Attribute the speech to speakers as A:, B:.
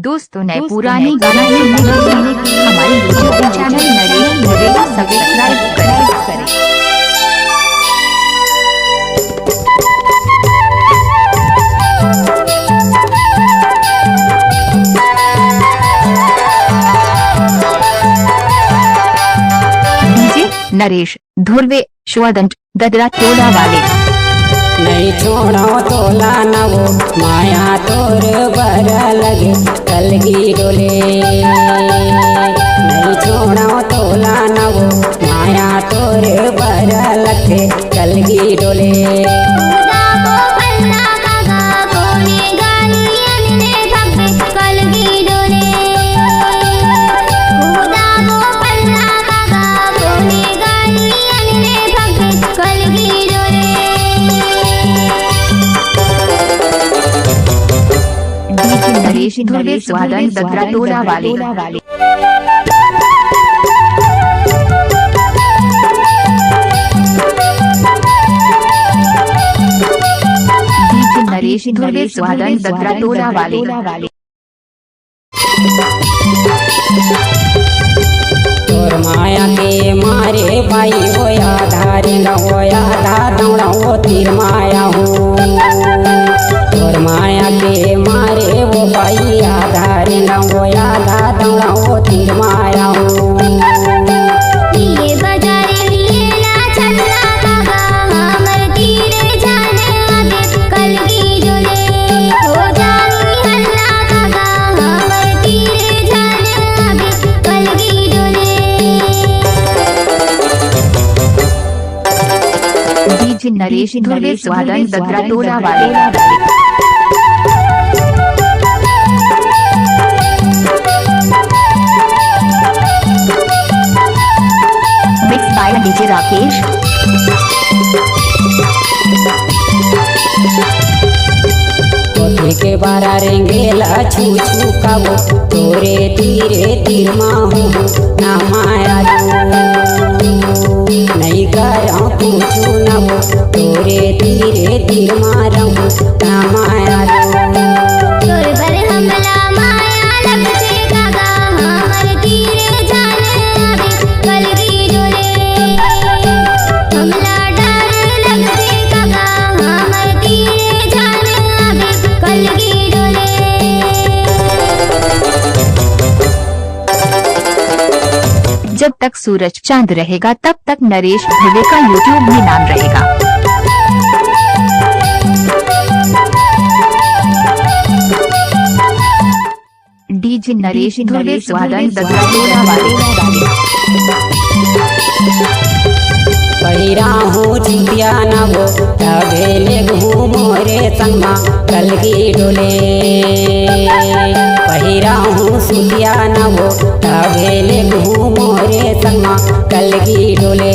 A: दोस्तों नए पुराने गाना सुनने के लिए हमारे यूट्यूब चैनल नरेश को सब्सक्राइब करें। डीजे नरेश धुर्वे श्वादंट ददरा टोला वाले।
B: नहीं छोड़ो तोला नवो माया तोर बर लगे कलगी डोले। नहीं छोड़ो तोला नवो माया तोर बर लगे कलगी डोले।
A: नरेश धुर्वे स्वादन ददरा टोला वाले। डीजे नरेश धुर्वे स्वादन ददरा टोला वाले।
B: तोर माया के मारे भाई होया धारे न होया धा दौड़ा हो तीर माया हूँ। तोर माया के मारे वो भाई आधारे न होया धा दौड़ा हो तीर माया हूँ।
A: डीजे नरेश धुर्वे स्वादन ददरा टोला वाले। Mix by DJ Rakesh.
B: के बारा रेंगेला छू छू काबो तोरे तीरे तीर माहू ना माया नहीं करा पूछू नवो तोरे तीरे तीर मारू ना माया
A: जब तक सूरज चांद रहेगा तब तक नरेश धुर्वे का यूट्यूब में नाम रहेगा। डीजे नरेश धुर्वे स्वादन ददरा टोला वाले।
B: पहिरा हूँ चुतिया नवो तबेले घूमो रे संगमा कलगी डोले। पहिरा हूँ सुतिया नवो तबेले घूमो रे संगमा कलगी डोले।